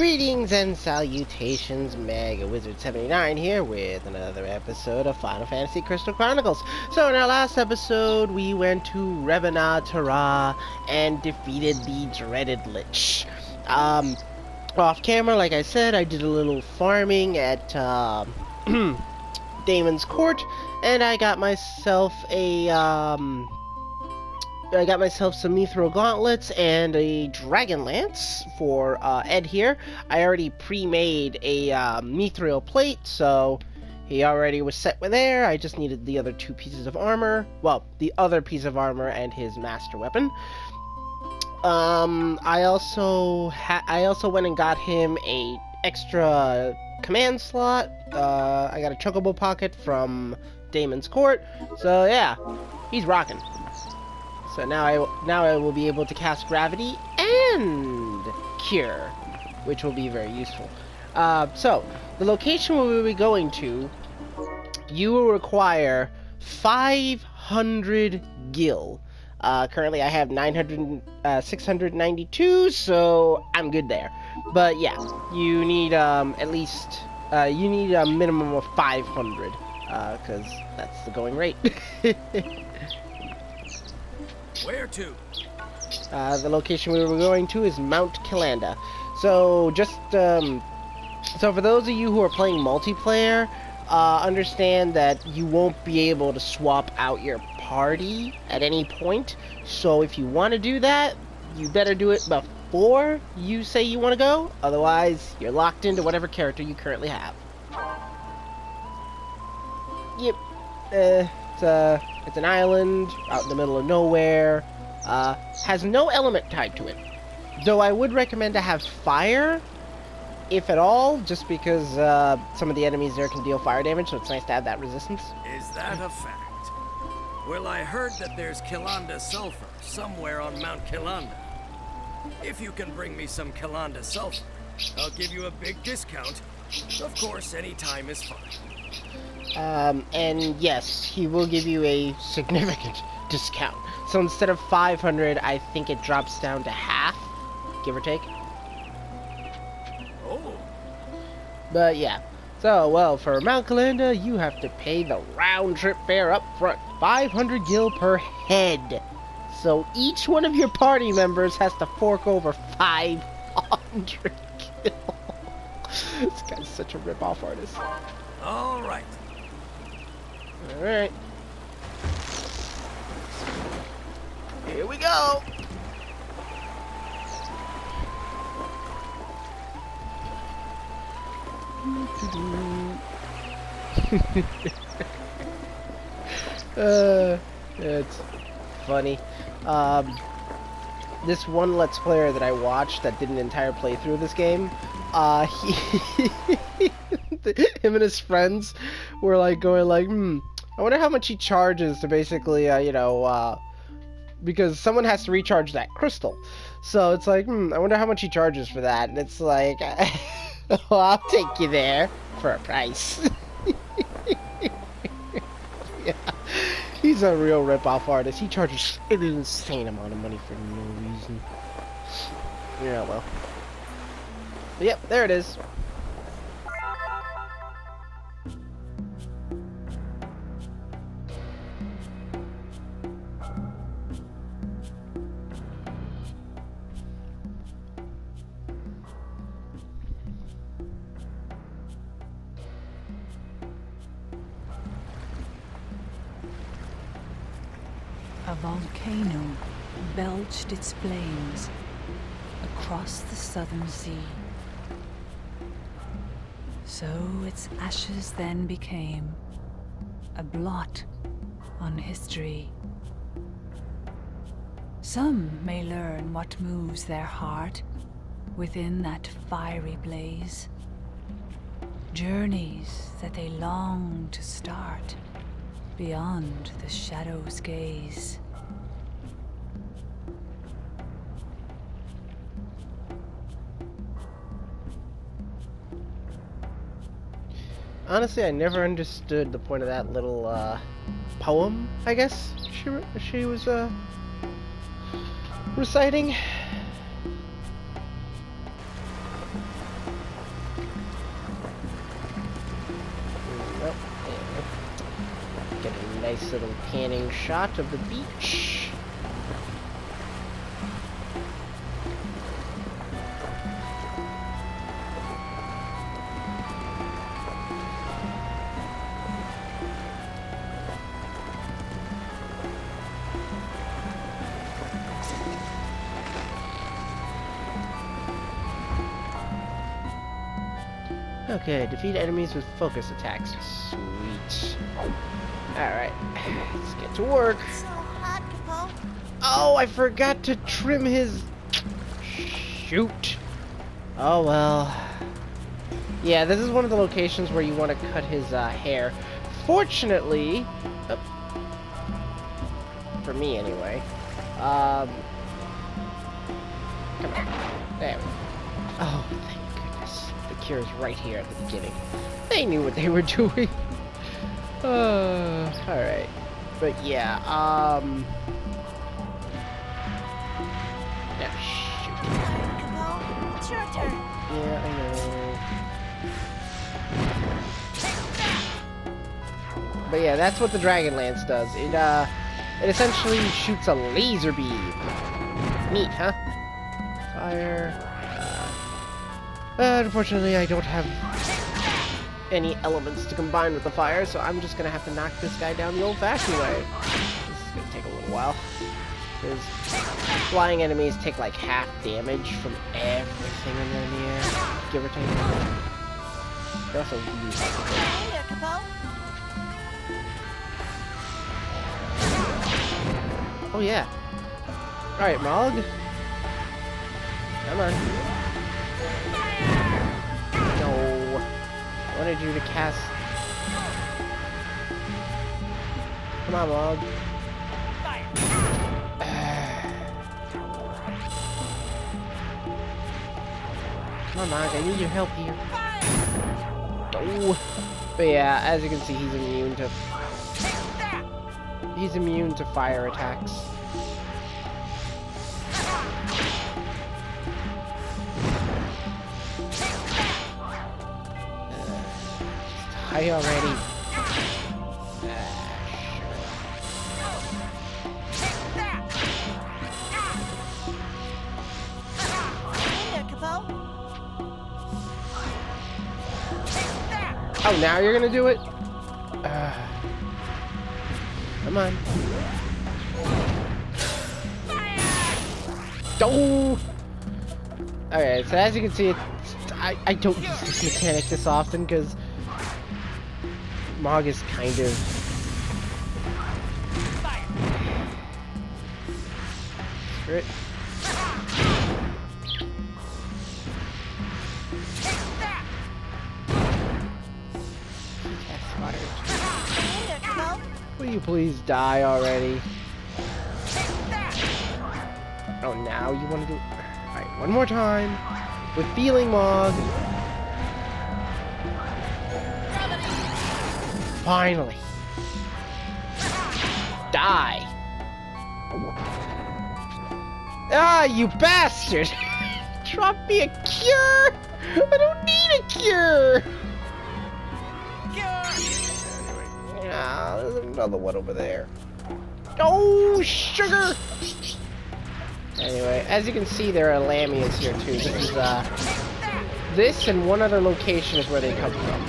Greetings and salutations, Mega Wizard 79 here with another episode of Final Fantasy Crystal Chronicles. So in our last episode, we went to Rebana Terra and defeated the dreaded Lich. Off camera, like I said, I did a little farming at Damon's Court, and I got myself some Mithril Gauntlets and a Dragon Lance for Ed here. I already pre-made a Mithril plate, so he already was set with there. I just needed the other two pieces of armor. Well, the other piece of armor and his master weapon. I also went and got him a extra command slot. I got a Chocobo Pocket from Damon's Court. So yeah, he's rocking. So now I will be able to cast Gravity and Cure, which will be very useful. So, the location we will be going to, you will require 500 gil. Currently I have 692, so I'm good there. But yeah, you need you need a minimum of 500, because that's the going rate. Where to? The location we were going to is Mount Kilanda. So just so for those of you who are playing multiplayer, understand that you won't be able to swap out your party at any point. So if you want to do that, you better do it before you say you want to go. Otherwise, you're locked into whatever character you currently have. Yep. It's an island out in the middle of nowhere. Has no element tied to it. Though I would recommend to have fire, if at all, just because some of the enemies there can deal fire damage, so it's nice to have that resistance. Is that a fact? Well, I heard that there's Kilanda sulfur somewhere on Mount Kilanda. If you can bring me some Kilanda sulfur, I'll give you a big discount. Of course, any time is fine. And yes, he will give you a significant discount. So instead of 500, I think it drops down to half, give or take. Oh. But yeah. So, well, for Mount Kilanda, you have to pay the round-trip fare up front, 500 gil per head. So each one of your party members has to fork over 500 gil. This guy's such a rip-off artist. All right. Alright. Here we go! It's funny. This one Let's Player that I watched that did an entire playthrough of this game, him and his friends were like going like, I wonder how much he charges to basically, because someone has to recharge that crystal. So it's like, I wonder how much he charges for that. And it's like, well, I'll take you there for a price. Yeah. He's a real rip-off artist. He charges an insane amount of money for no reason. Yeah, well. But yep, there it is. A volcano belched its flames across the southern sea. So its ashes then became a blot on history. Some may learn what moves their heart within that fiery blaze. Journeys that they long to start beyond the shadow's gaze. Honestly, I never understood the point of that little poem, I guess she was reciting. nice little panning shot of the beach. Okay, defeat enemies with focus attacks. Sweet. Alright, let's get to work. So hot, Capo. Oh, I forgot to trim his... Shoot. Oh, well. Yeah, this is one of the locations where you want to cut his hair. Fortunately... for me, anyway. Come on. There we go. Oh, thank goodness. The cure's right here at the beginning. They knew what they were doing. Alright. But yeah, yeah, shoot. Capo, it's your turn. Yeah, I know. But yeah, that's what the Dragon Lance does. It essentially shoots a laser beam. Neat, huh? Fire. Unfortunately, I don't have any elements to combine with the fire, so I'm just gonna have to knock this guy down the old-fashioned way. This is gonna take a little while. Because flying enemies take like half damage from everything in the air, give or take. They also use Hey there, Capo. Oh yeah. Alright, Mog. Come on. No. I wanted you to cast... Come on, Mog. Come on, Mog. I need your help here. No. But yeah, as you can see, he's immune to... He's immune to fire attacks. Die already. Hey there, Capo. Oh, now you're gonna do it? Come on. Oh! Alright, so as you can see, I don't use this mechanic this often because Mog is kind of... Screw it. Cast fire. Hey there, Capo. Will you please die already? Oh, now you want to do... Alright, one more time. With feeling, Mog. Finally. Die. Ah, you bastard! Drop me a cure! I don't need a cure! Ah, there's another one over there. Oh, sugar! Anyway, as you can see, there are lamias here too. This is this and one other location is where they come from.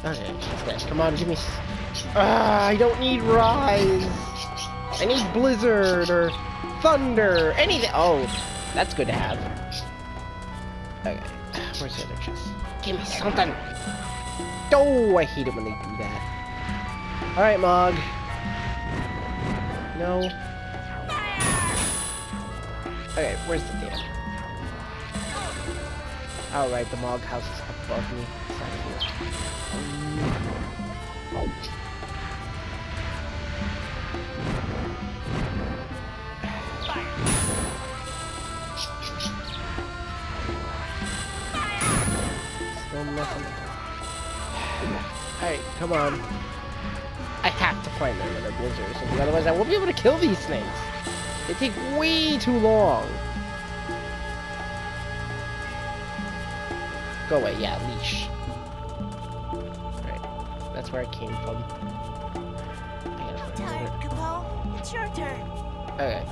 Okay, guys, come on, give me. I don't need Rise. I need Blizzard or Thunder, anything. Oh, that's good to have. Okay, where's the other chest? Give me something. Oh, I hate it when they do that. All right, Mog. No. Okay, where's the damn? All right, the Mog house is above me. It's not here. Still nothing. Alright, come on. find another blizzard or something. Otherwise, I won't be able to kill these things. They take way too long. Go away, yeah, leash. Alright, that's where I came from. Tired, Capo. It's your turn. Okay.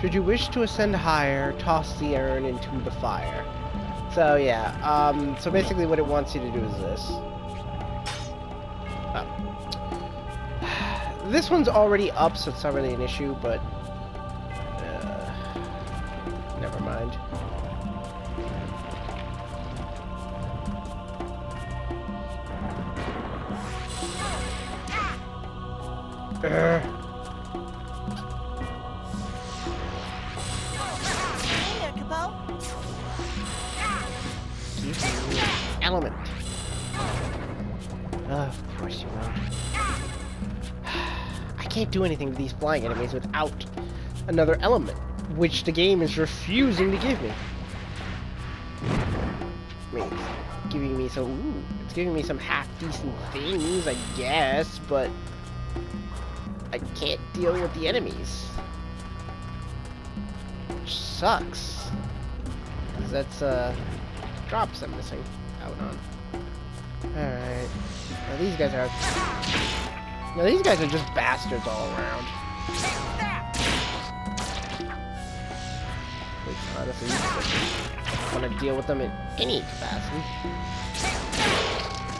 Should you wish to ascend higher, toss the urn into the fire. So yeah, so basically what it wants you to do is this. Oh. This one's already up, so it's not really an issue, but never mind. Element. Of course you won't. I can't do anything to these flying enemies without another element, which the game is refusing to give me. I mean, it's giving me some. Ooh, it's giving me some half-decent things, I guess, but I can't deal with the enemies, which sucks. 'Cause that's drops I'm missing out on. Alright. Now these guys are... Now these guys are just bastards all around. Which honestly, I want to deal with them in any capacity.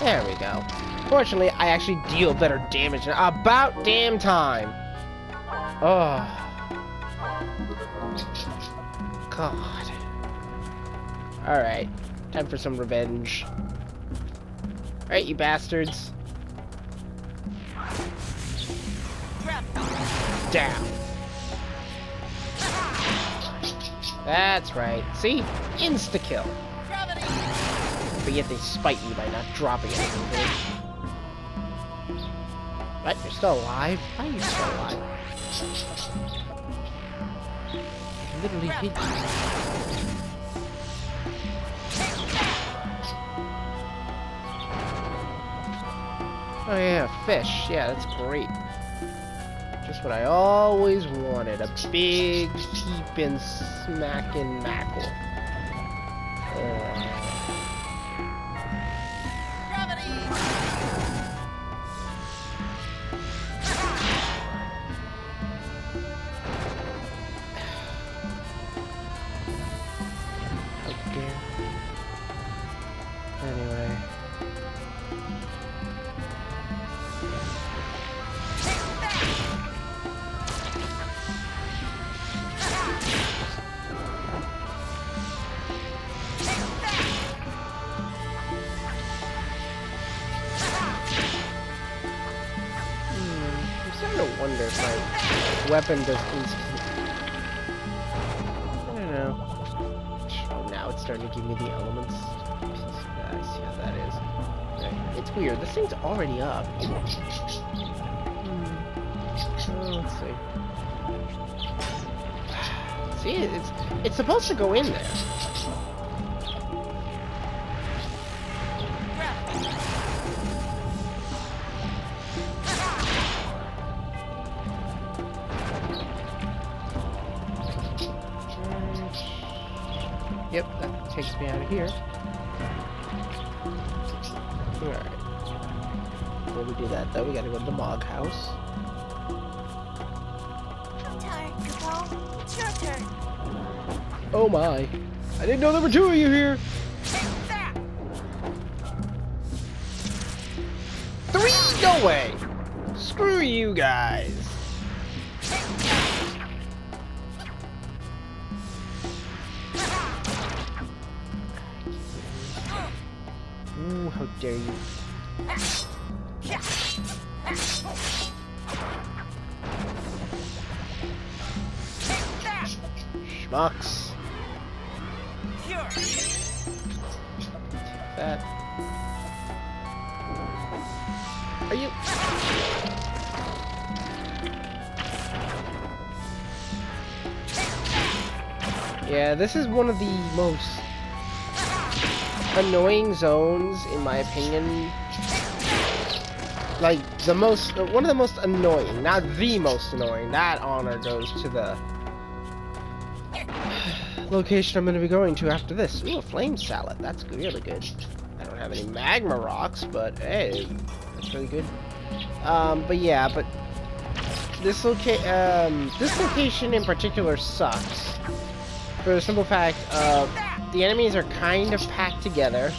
There we go. Fortunately, I actually deal better damage now. About damn time! Oh. God. Alright. Time for some revenge. Alright, you bastards. Down. That's right. See? Insta-kill. But yet they spite me by not dropping anything good. What? You're still alive? Why are you still alive? I literally hit you. Oh yeah, fish. Yeah, that's great. Just what I always wanted. A big, heaping, smacking mackerel. Okay. Anyway. Wonder if my weapon does instant. I don't know. Oh, now it's starting to give me the elements. I see how that is. Right. It's weird. This thing's already up. Oh, let's see. See, it's supposed to go in there. Yep, that takes me out of here. Alright. Before we do that, though, we gotta go to the Mog House. I'm tired, Capo. It's your turn. Oh my. I didn't know there were two of you here! Three? No way! Screw you guys! Ooh, how dare you. Schmucks. That. Are you... Yeah, this is one of the most annoying zones, in my opinion, like one of the most annoying, not the most annoying. That honor goes to the location I'm going to be going to after this. Ooh, a flame salad. That's really good. I don't have any magma rocks, but hey, that's really good. But yeah, but this location in particular sucks for the simple fact the enemies are kind of packed together.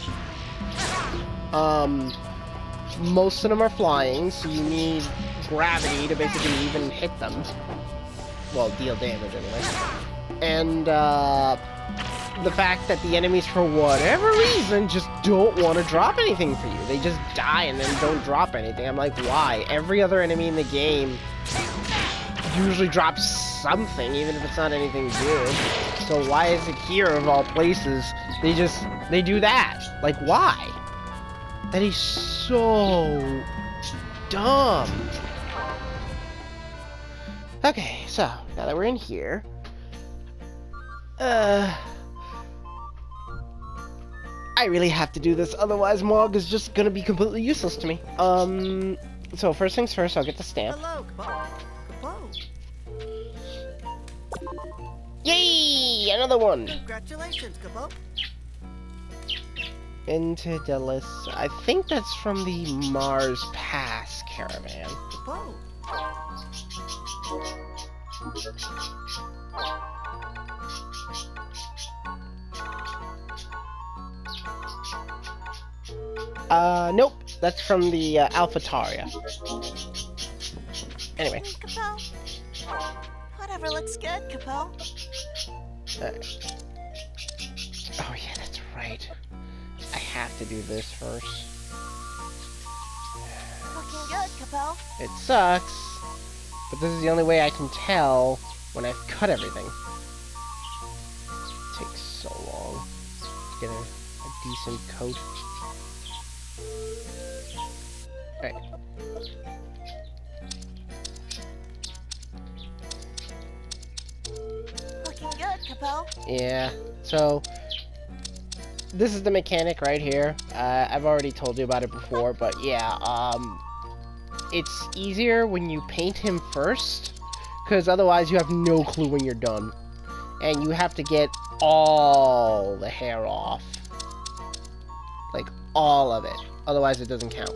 Most of them are flying, so you need gravity to basically even hit them. Well, deal damage anyway. And the fact that the enemies, for whatever reason, just don't want to drop anything for you. They just die and then don't drop anything. I'm like, why? Every other enemy in the game usually drops something, even if it's not anything good. So why is it here, of all places, they do that? Like, why? That is so dumb. Okay, so now that we're in here, I really have to do this, otherwise Mog is just gonna be completely useless to me. So first things first, I'll get the stamp. Hello, Kapo. Yay! Another one! Congratulations, Kapo. Into Delis. I think that's from the Mars Pass caravan. Kapo. Nope. That's from the Alphataria. Anyway. Capo. Whatever looks good, Capo. Oh yeah, that's right. I have to do this first. Looking good, Capo. It sucks, but this is the only way I can tell when I've cut everything. It takes so long to get a decent coat. Alright. Looking good, Capo. Yeah, so this is the mechanic right here. I've already told you about it before, but yeah, it's easier when you paint him first, because otherwise you have no clue when you're done. And you have to get all the hair off. Like, all of it. Otherwise it doesn't count.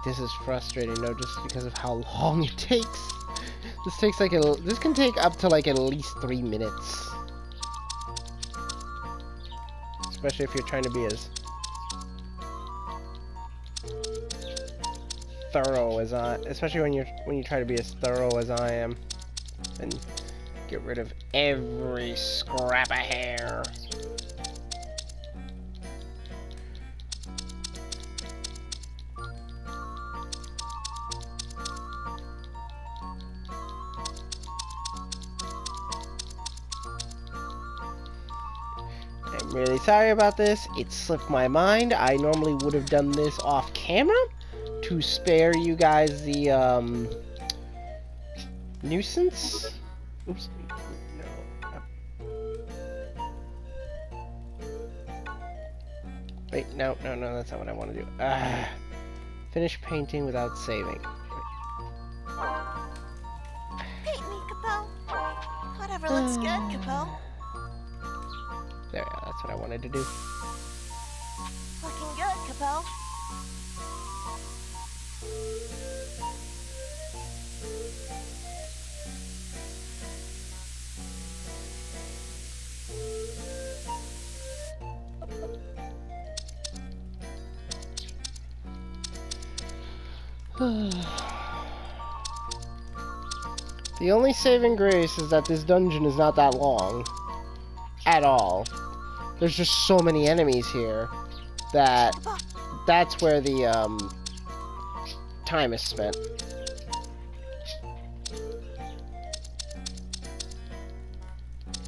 This is frustrating, though, just because of how long it takes. This takes like this can take up to like at least 3 minutes, especially if you're trying to be as thorough as especially when you try to be as thorough as I am, and get rid of every scrap of hair. I'm really sorry about this. It slipped my mind. I normally would have done this off camera to spare you guys the nuisance. Oops. No. Wait, no, that's not what I want to do. Finish painting without saving. Paint me, Capo. Whatever looks good, Capo. There, yeah, that's what I wanted to do. Looking good, Capo. The only saving grace is that this dungeon is not that long. At all. There's just so many enemies here that that's where the time is spent.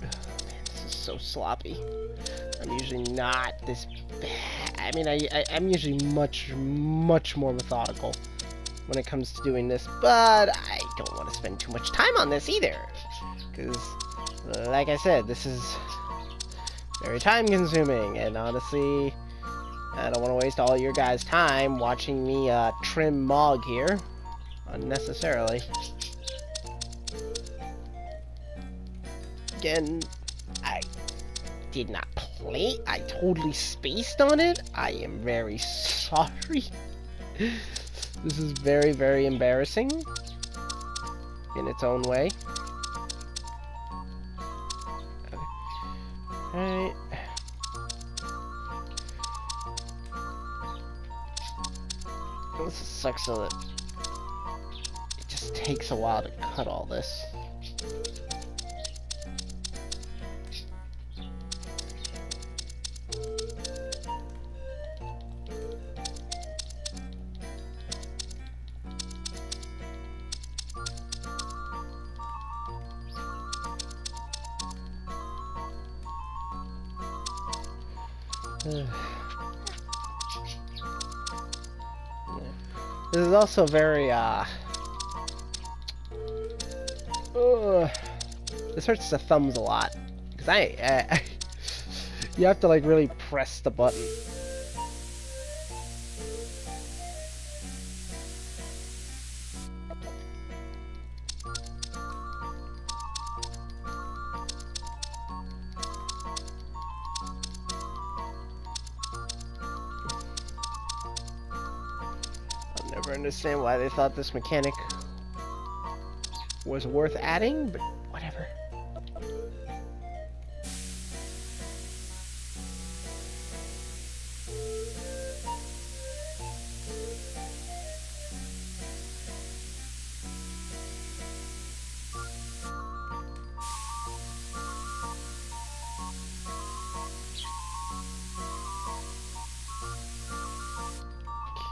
Man, this is so sloppy. I'm usually not this bad. I mean, I'm usually much more methodical when it comes to doing this, but I don't want to spend too much time on this either, because, like I said, this is very time-consuming, and honestly, I don't want to waste all your guys' time watching me trim Mog here unnecessarily. Again, I did not play. I totally spaced on it. I am very sorry. This is very embarrassing in its own way. Alright. This sucks so that it just takes a while to cut all this. This is also very, this hurts the thumbs a lot, because you have to, like, really press the button. Never understand why they thought this mechanic was worth adding, but whatever.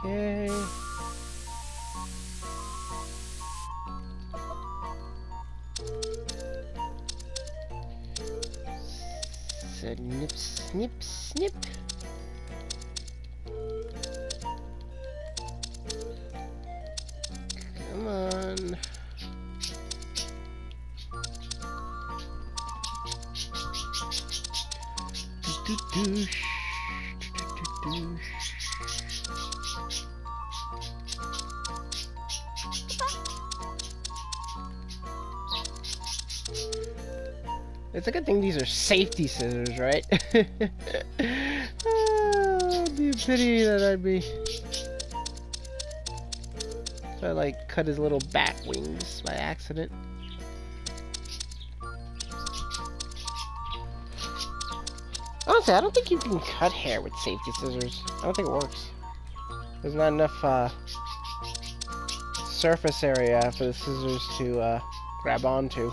Okay. Snip, snip, snip. Come on. It's a good thing these are safety scissors, right? It'd be a pity that I'd be... So I, like, cut his little bat wings by accident. Honestly, I don't think you can cut hair with safety scissors. I don't think it works. There's not enough, surface area for the scissors to, grab onto.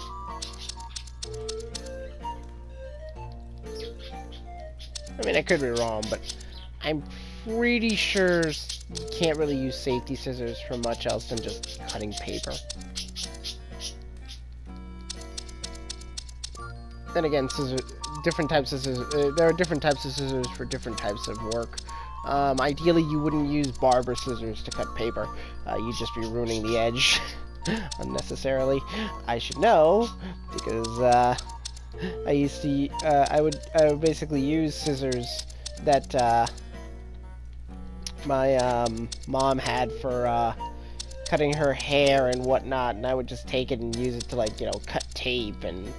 I mean, I could be wrong, but I'm pretty sure you can't really use safety scissors for much else than just cutting paper. Then again, different types of scissors, there are different types of scissors for different types of work. Ideally, you wouldn't use barber scissors to cut paper. You'd just be ruining the edge unnecessarily. I should know, because, I used to, I would basically use scissors that, my, mom had for, cutting her hair and whatnot, and I would just take it and use it to, like, you know, cut tape and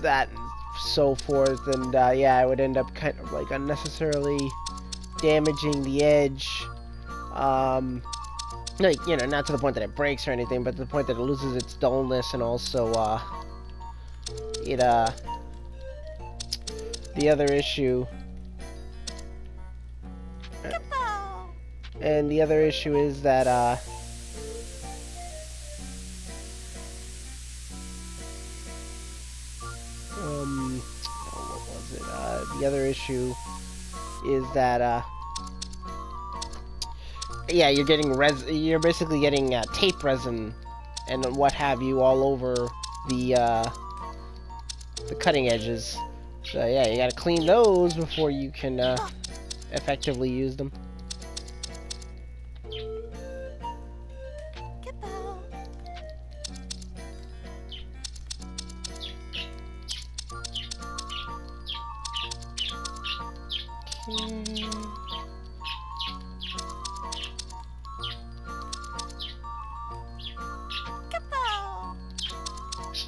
that and so forth, and, yeah, I would end up kind of, like, unnecessarily damaging the edge, like, you know, not to the point that it breaks or anything, but to the point that it loses its dullness, and also, the other issue, and the other issue is that, what was it, the other issue is that, yeah, you're getting you're basically getting, tape resin and what have you all over the, the cutting edges. So yeah, you gotta clean those before you can effectively use them. Kapow! Okay.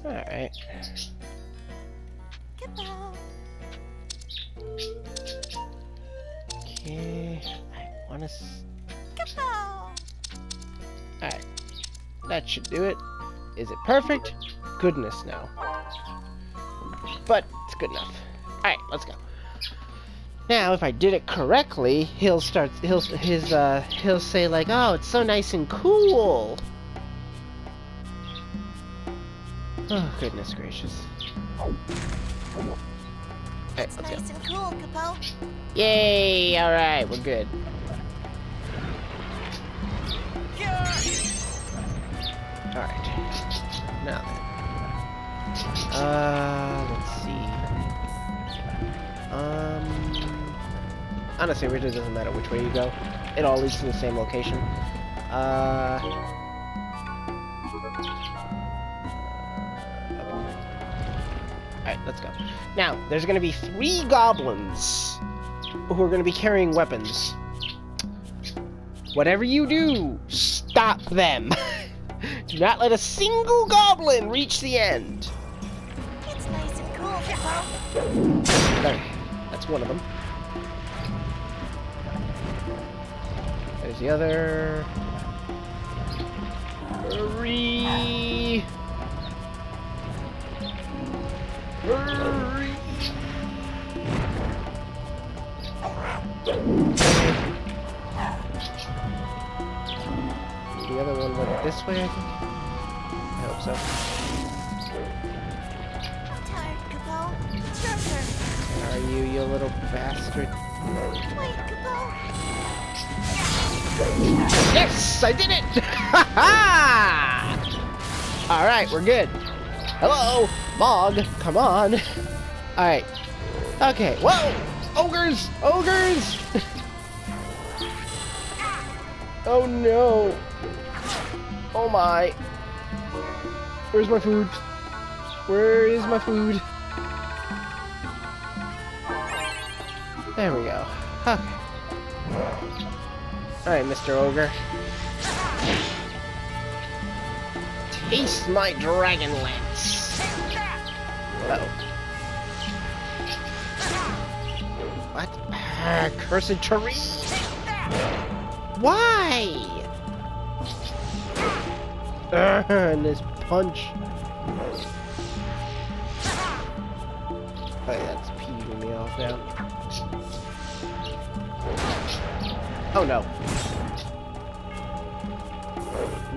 Kapow! Alright. Kapow! Okay. I wanna Kapow! Alright. That should do it. Is it perfect? Goodness, no. But it's good enough. Alright, let's go. Now, if I did it correctly, he'll say like, "Oh, it's so nice and cool." Oh, goodness gracious. Alright, It's let's nice go. and cool, Kapow. Yay! Alright, we're good. Alright. Now then. Let's see. Honestly, it really doesn't matter which way you go. It all leads to the same location. Alright, let's go. Now, there's gonna be 3 goblins who are gonna be carrying weapons. Whatever you do, stop them. Do not let a single goblin reach the end. It's nice and cool, Kapow. There, that's one of them. There's the other. Hurry! Hurry! The other one went this way, I think. I hope so. I'm tired, Kapow. It's your turn. Are you little bastard? Wait, Kapow. Yes, I did it! Ha ha! Alright, we're good. Hello, Mog, come on. Alright. Okay, whoa! Ogres! Ogres! Oh no! Oh my! Where's my food? Where is my food? There we go. Okay. Alright, Mr. Ogre. Taste my dragon lance. Uh-oh. What? Cursed tree! Why? And this punch. Oh, that's peeving me off now. Oh no.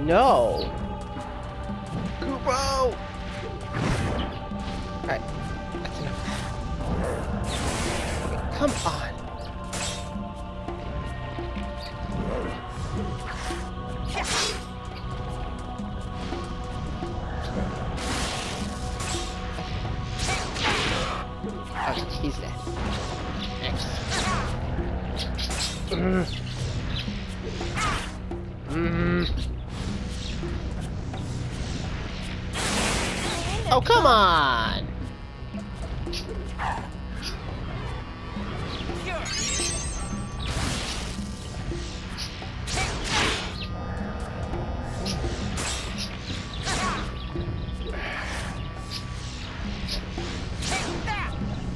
No! Kupo! Alright, that's enough. Okay, come on. Okay, he's dead. Excellent. Oh, come on!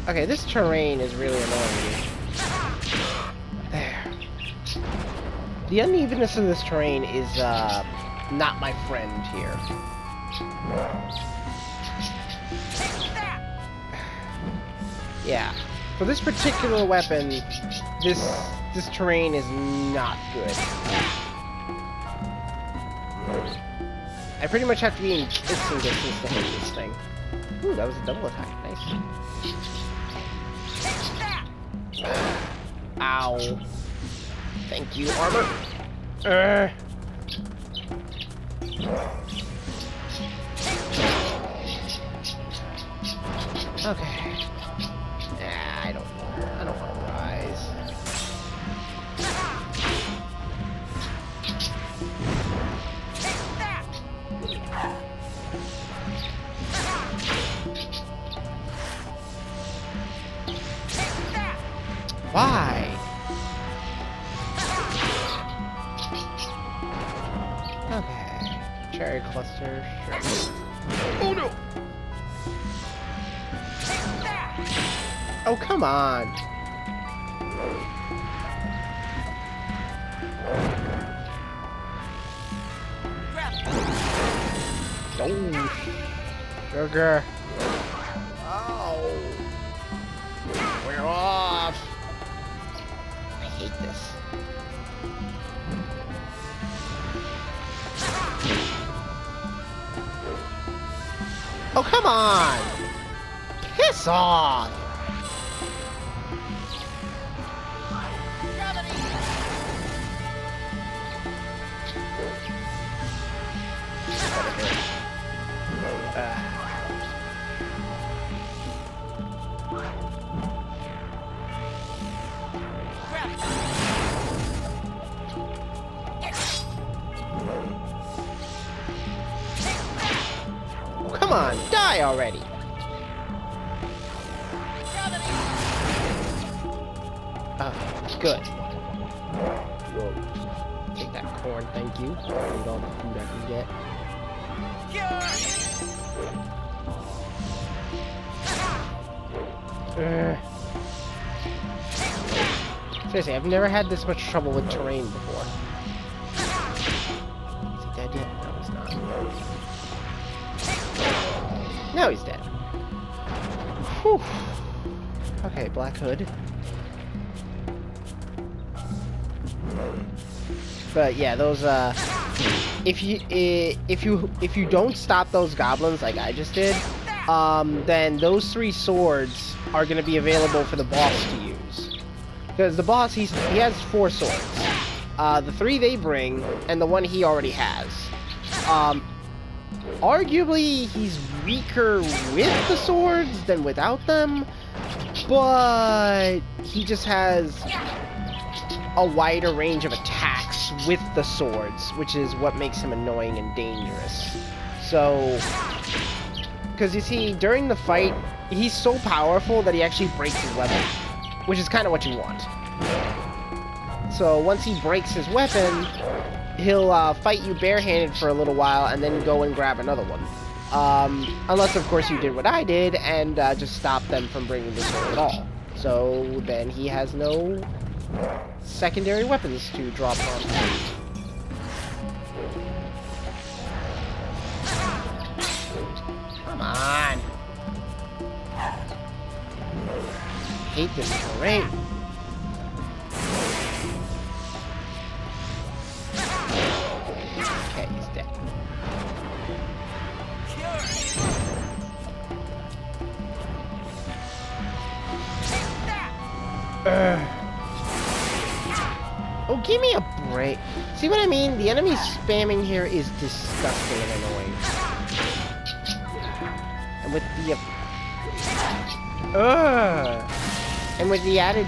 Okay, this terrain is really annoying me. There. The unevenness of this terrain is, not my friend here. Yeah. For this particular weapon, this terrain is not good. I pretty much have to be in instant distance to hit this thing. Ooh, that was a double attack. Nice. Ow. Thank you, armor. Okay. Nah, I don't want to rise. Why? Okay. Cherry cluster. Sure. Oh no! Oh, come on! Oh, sugar! Oh! We're off! I hate this. Oh, come on! Piss off! Oh, come on, die already! Good. Whoa. Take that corn, thank you. I need all the food I can get. Seriously, I've never had this much trouble with terrain before. Is he dead yet? No, he's not. No, he's dead. Whew. Okay, Black Hood. But yeah, those if you don't stop those goblins like I just did, then those 3 swords are gonna be available for the boss to use. Because the boss, he has 4 swords. The 3 they bring, and the one he already has. Arguably, he's weaker with the swords than without them, but he just has a wider range of attacks with the swords, which is what makes him annoying and dangerous. So, because you see, during the fight, he's so powerful that he actually breaks his weapon, which is kind of what you want. So once he breaks his weapon, he'll fight you barehanded for a little while and then go and grab another one. Unless, of course, you did what I did and just stop them from bringing the sword at all. So then he has no secondary weapons to drop on. Come on! Hate this terrain. Okay, he's dead. Oh, give me a break. See what I mean? The enemy spamming here is disgusting and annoying. And with the... And with the added...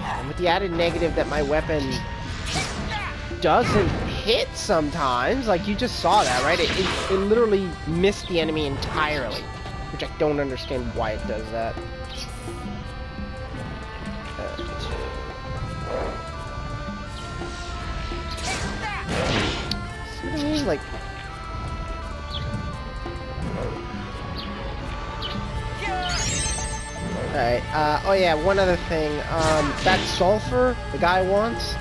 And with the added negative that my weapon doesn't hit sometimes. Like, you just saw that, right? It literally missed the enemy entirely. Which I don't understand why it does that. See what I mean? Like... Alright, oh yeah, one other thing. That sulfur the guy wants,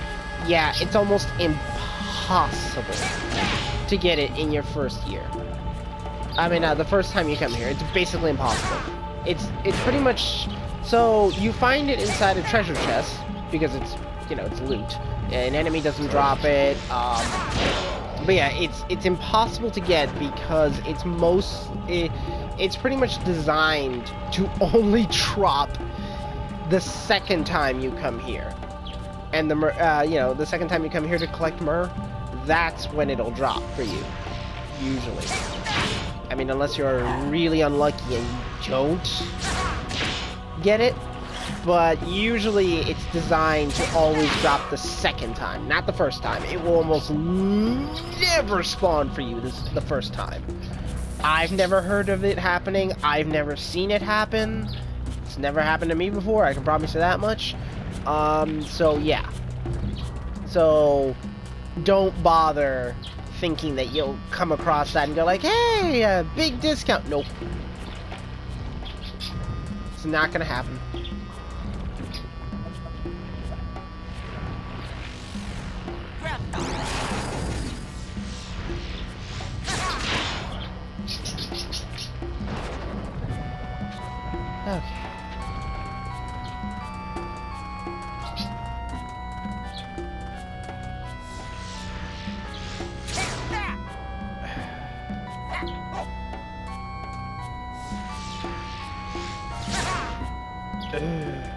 yeah, it's almost impossible to get it in your first year. I mean, the first time you come here, it's basically impossible. It's pretty much, so you find it inside a treasure chest, because it's, you know, it's loot. An enemy doesn't drop it, but yeah, it's impossible to get because it's pretty much designed to only drop the second time you come here. And the second time you come here to collect myrrh, that's when it'll drop for you. Usually. I mean, unless you're really unlucky and you don't get it. But usually it's designed to always drop the second time, not the first time. It will almost never spawn for you the first time. I've never heard of it happening. I've never seen it happen. It's never happened to me before, I can promise you that much. So yeah. So don't bother thinking that you'll come across that and go like, hey, a big discount. Nope. It's not gonna happen. Okay.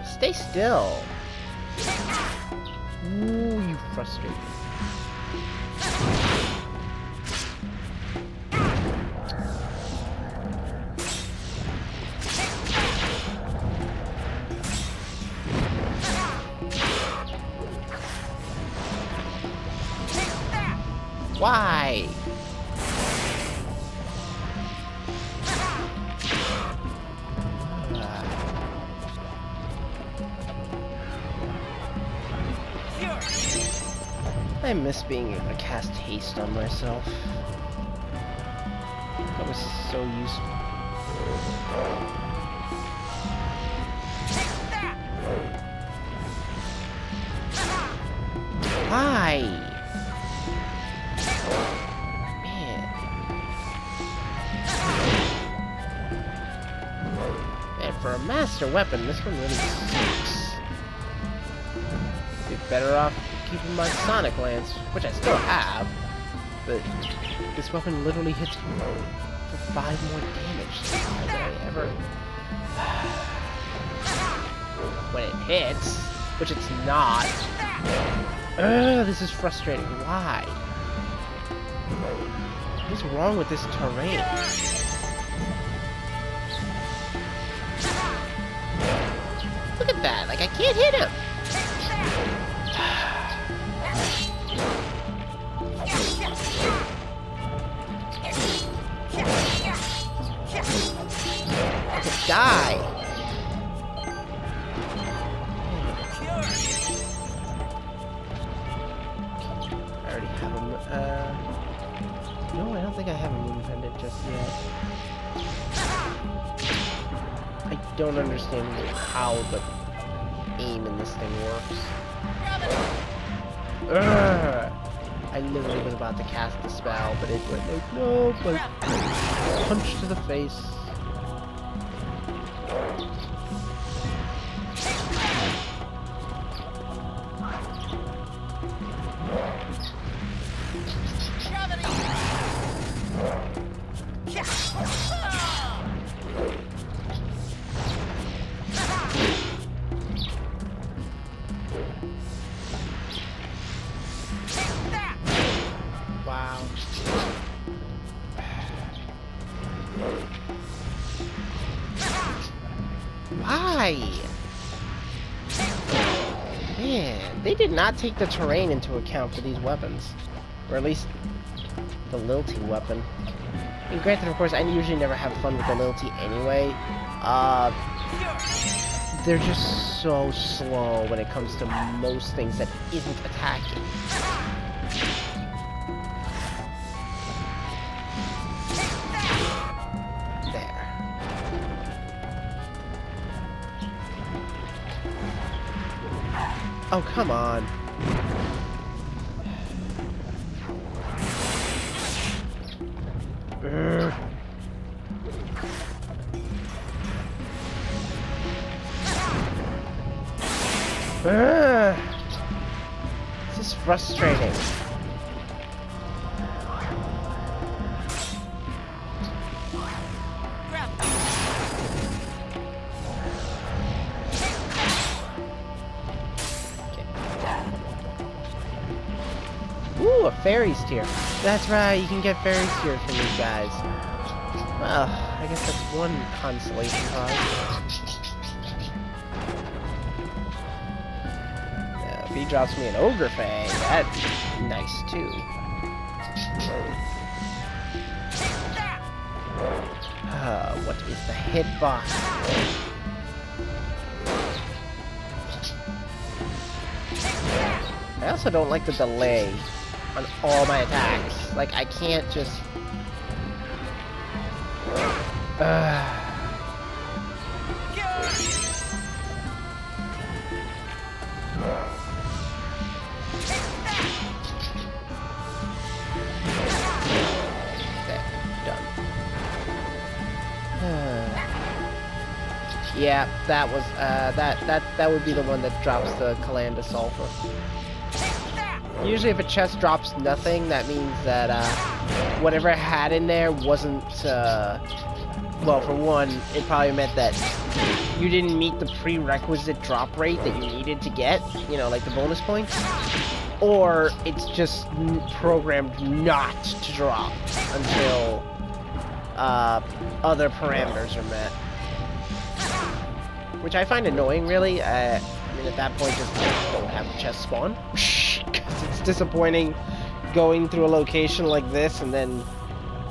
Stay still. Ooh, you frustrate me. Why? I miss being able to cast haste on myself. That was so useful. Why? Man. And for a master weapon, this one really sucks. Be better off keeping my Sonic Lance, which I still have, but this weapon literally hits for 5 more damage than I ever. When it hits, which it's not. This is frustrating. Why? What is wrong with this terrain? Look at that! Like I can't hit him. Die! I already have him. No, I don't think I have him independent just yet. I don't understand how the aim in this thing works. I literally was about to cast the spell, but it went like, no, like, punch to the face. Wow. Why? Man, they did not take the terrain into account for these weapons. Or at least the lilty weapon. And granted, of course, I usually never have fun with the lilty anyway. They're just so slow when it comes to most things that isn't attacking. Oh, come on. This is frustrating. Ooh, a fairies tier. That's right, you can get fairies tier from these guys. Well, I guess that's one consolation prize. If he drops me an ogre fang, that'd be nice too. What is the hitbox? I also don't like the delay on all my attacks. Like, I can't just... Yeah, that was that would be the one that drops the Calanda Sulfur. Usually if a chest drops nothing, that means that whatever it had in there wasn't well, for one, it probably meant that you didn't meet the prerequisite drop rate that you needed to get, you know, like the bonus points. Or it's just programmed not to drop until other parameters are met. Which I find annoying, really. I mean, at that point, just don't have the chest spawn. Because it's disappointing going through a location like this and then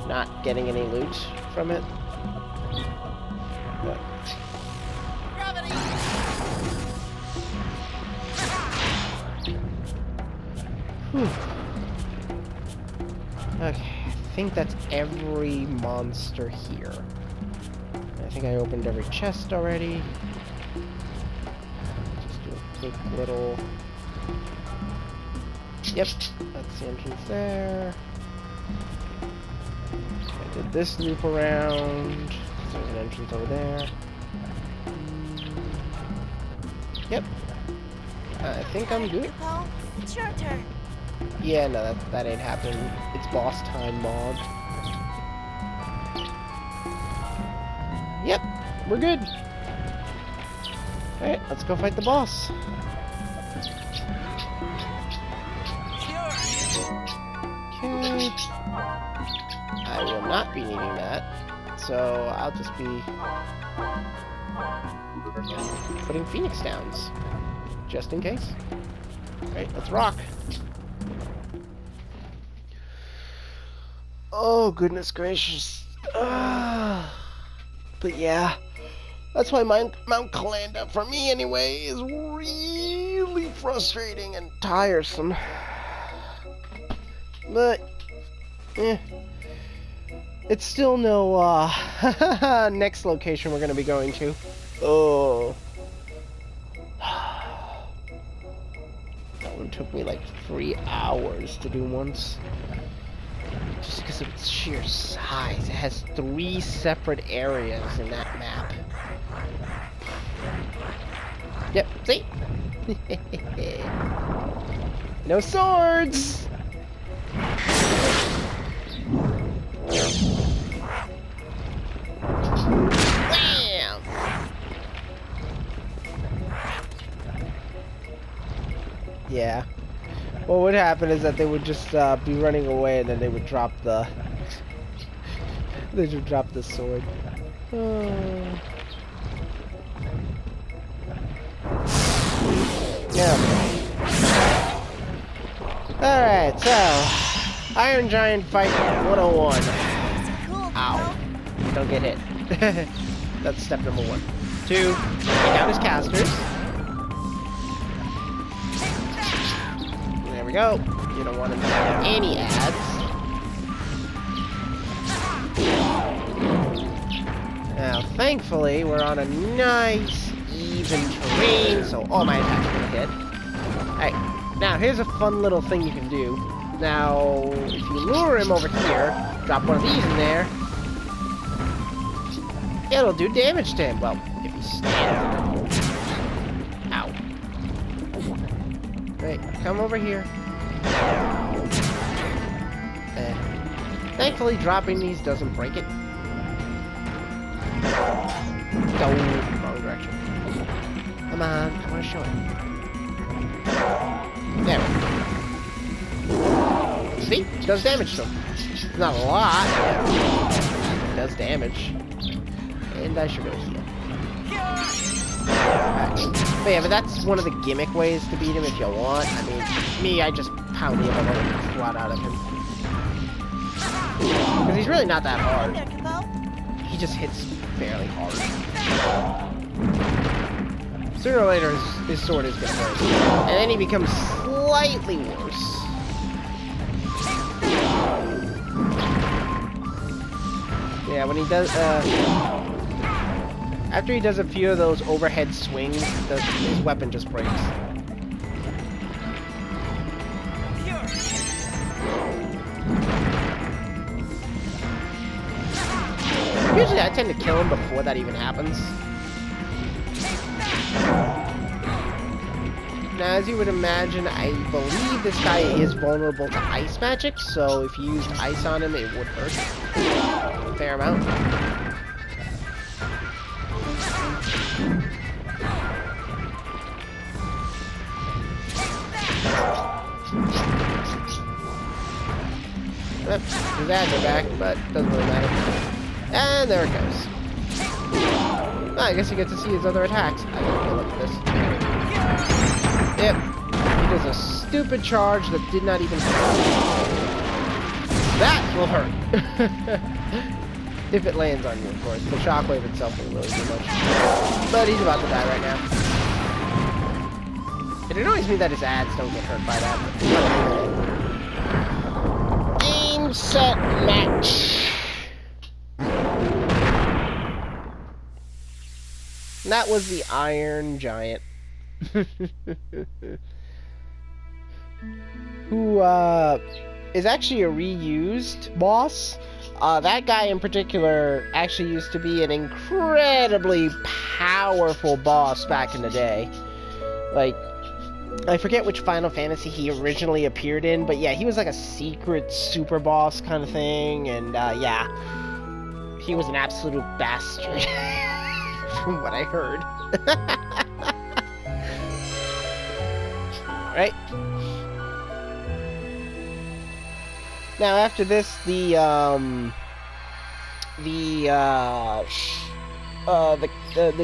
not getting any loot from it. But... Okay, I think that's every monster here. I think I opened every chest already. Just do a quick little... Yep, that's the entrance there. I did this loop around. There's an entrance over there. Yep. I think I'm good. Capo, it's your turn. Yeah, no, that ain't happening. It's boss time, mod. Yep, we're good. Alright, let's go fight the boss. Okay. I will not be needing that, so I'll just be putting Phoenix Downs, just in case. Alright, let's rock. Oh, goodness gracious. But yeah, that's why Mount Calanda, for me anyway, is really frustrating and tiresome. But, it's still no, next location we're gonna be going to. Oh. That one took me like 3 hours to do once. Just because of its sheer size. It has 3 separate areas in that map. Yep, see? No swords! Bam! Yeah. What would happen is that they would just be running away, and then they would drop the they would drop the sword. Yeah. Alright, so Iron Giant Fight 101. Ow. Don't get hit. That's step number 1. 2, take out his casters. There we go. You don't want him to have any ads. Now, thankfully, we're on a nice, even terrain, so all my attacks are gonna hit. Alright, now here's a fun little thing you can do. Now, if you lure him over here, drop one of these in there, it'll do damage to him. Well, if he's standing. Ow. Right, come over here. Thankfully, dropping these doesn't break it. Go wrong direction. Come on, I want to show it. There we go. See? It does damage to him. It's not a lot. Yeah. It does damage. And I should go heal. But yeah, but that's one of the gimmick ways to beat him if you want. I mean, me, I just pound the lot out of him. Because he's really not that hard. There, Capo. He just hits fairly hard. Sooner or later, his sword is going to break. And then he becomes slightly worse. Yeah, when he does, after he does a few of those overhead swings, his weapon just breaks. Usually I tend to kill him before that even happens. Now, as you would imagine, I believe this guy is vulnerable to ice magic, so if you used ice on him, it would hurt a fair amount. His ads are back, but doesn't really matter. And there it goes. Oh, I guess you get to see his other attacks. I don't look at this. Yep. He does a stupid charge that did not even hurt. That will hurt. If it lands on you, of course. The shockwave itself will really do much. But he's about to die right now. It annoys me that his ads don't get hurt by that. Game, set, match. That was the Iron Giant. Who is actually a reused boss. That guy in particular actually used to be an incredibly powerful boss back in the day. Like, I forget which Final Fantasy he originally appeared in, but yeah, he was like a secret super boss kind of thing, and yeah, he was an absolute bastard. From what I heard. Right? Now after this, the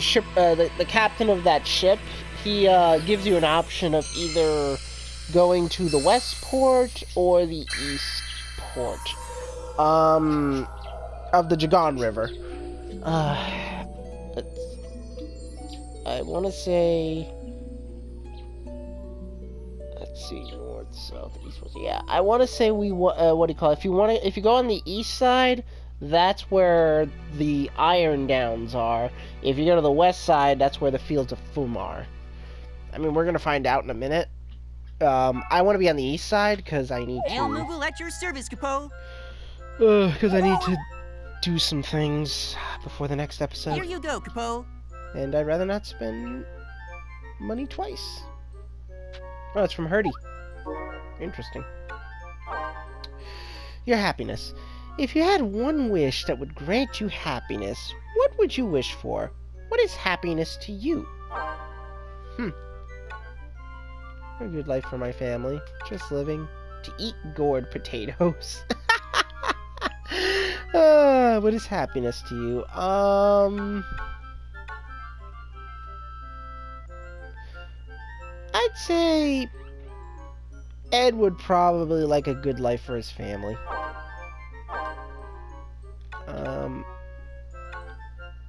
ship, the captain of that ship, he gives you an option of either going to the west port or the east port of the Jagan River. I want to say, let's see, north, south, east, west. Yeah, I want to say what do you call it? If you go on the east side, that's where the Iron Downs are. If you go to the west side, that's where the Fields of Fum are. I mean, we're gonna find out in a minute. I want to be on the east side because I need Hail Moogle at your service, Capo. because I need to do some things before the next episode. Here you go, Capo. And I'd rather not spend money twice. Oh, it's from Herdy. Interesting. Your happiness. If you had one wish that would grant you happiness, what would you wish for? What is happiness to you? A good life for my family. Just living to eat gourd potatoes. What is happiness to you? I'd say Ed would probably like a good life for his family.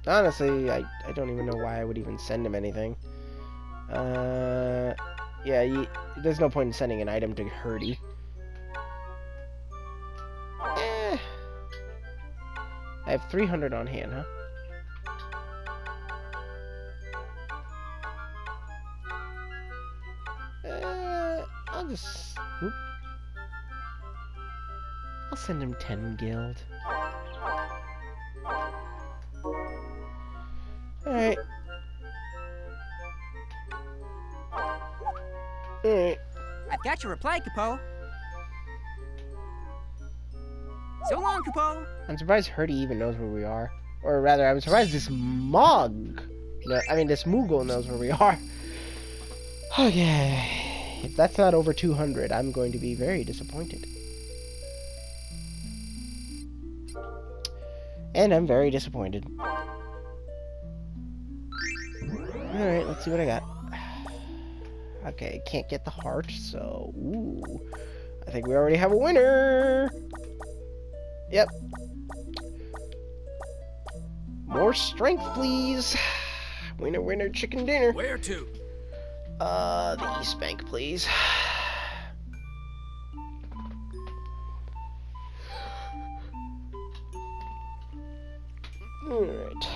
Honestly, I don't even know why I would even send him anything. Yeah, there's no point in sending an item to Herdy. I have 300 on hand, huh? I'll just... Whoop. I'll send him 10 guild. Alright. Alright. I've got your reply, Capo. So long, Capo. I'm surprised Herdy even knows where we are. Or rather, I'm surprised this Mog... No, I mean, this Moogle knows where we are. Okay. If that's not over 200, I'm going to be very disappointed. And I'm very disappointed. Alright, let's see what I got. Okay, can't get the heart, so... Ooh. I think we already have a winner! Yep. More strength, please! Winner, winner, chicken dinner! Where to? The East Bank, please. Alright.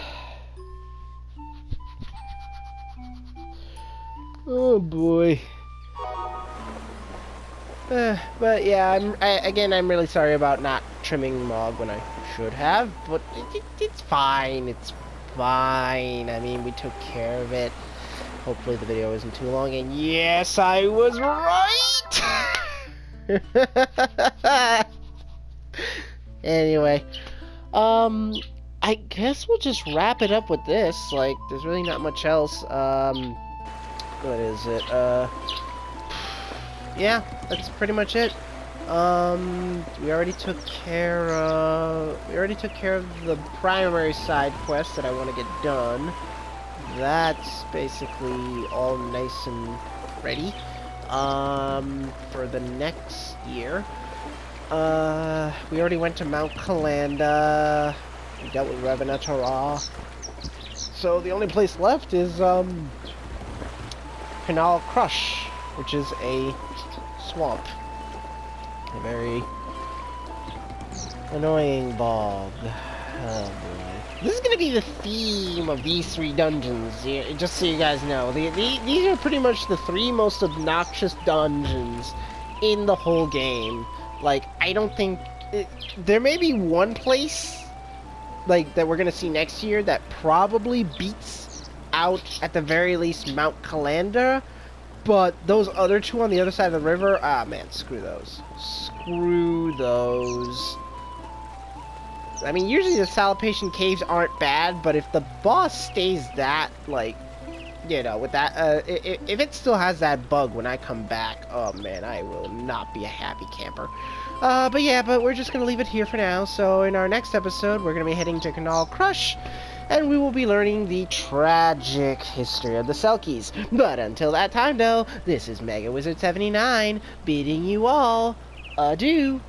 Oh boy. But yeah, I'm really sorry about not trimming Mog when I should have, but it's fine, it's fine. I mean, we took care of it. Hopefully the video isn't too long, and yes, I was right! Anyway, I guess we'll just wrap it up with this. Like, there's really not much else. What is it? Yeah, that's pretty much it. We already took care of the primary side quest that I want to get done. That's basically all nice and ready. For the next year. We already went to Mount Kalanda. We dealt with Revenatara. So the only place left is Canal Crush, which is a swamp. A very annoying bog. Oh boy. This is gonna be the theme of these 3 dungeons, just so you guys know. These are pretty much the 3 most obnoxious dungeons in the whole game. Like, I don't think... there may be one place, like, that we're gonna see next year that probably beats out, at the very least, Mount Kalanda. But those other 2 on the other side of the river, ah man, screw those. Screw those. I mean, usually the Salapation Caves aren't bad, but if the boss stays that, like, you know, with that, if it still has that bug when I come back, oh man, I will not be a happy camper. But yeah, we're just gonna leave it here for now. So in our next episode, we're gonna be heading to Canal Crush, and we will be learning the tragic history of the Selkies. But until that time, though, this is Mega Wizard 79 bidding you all adieu.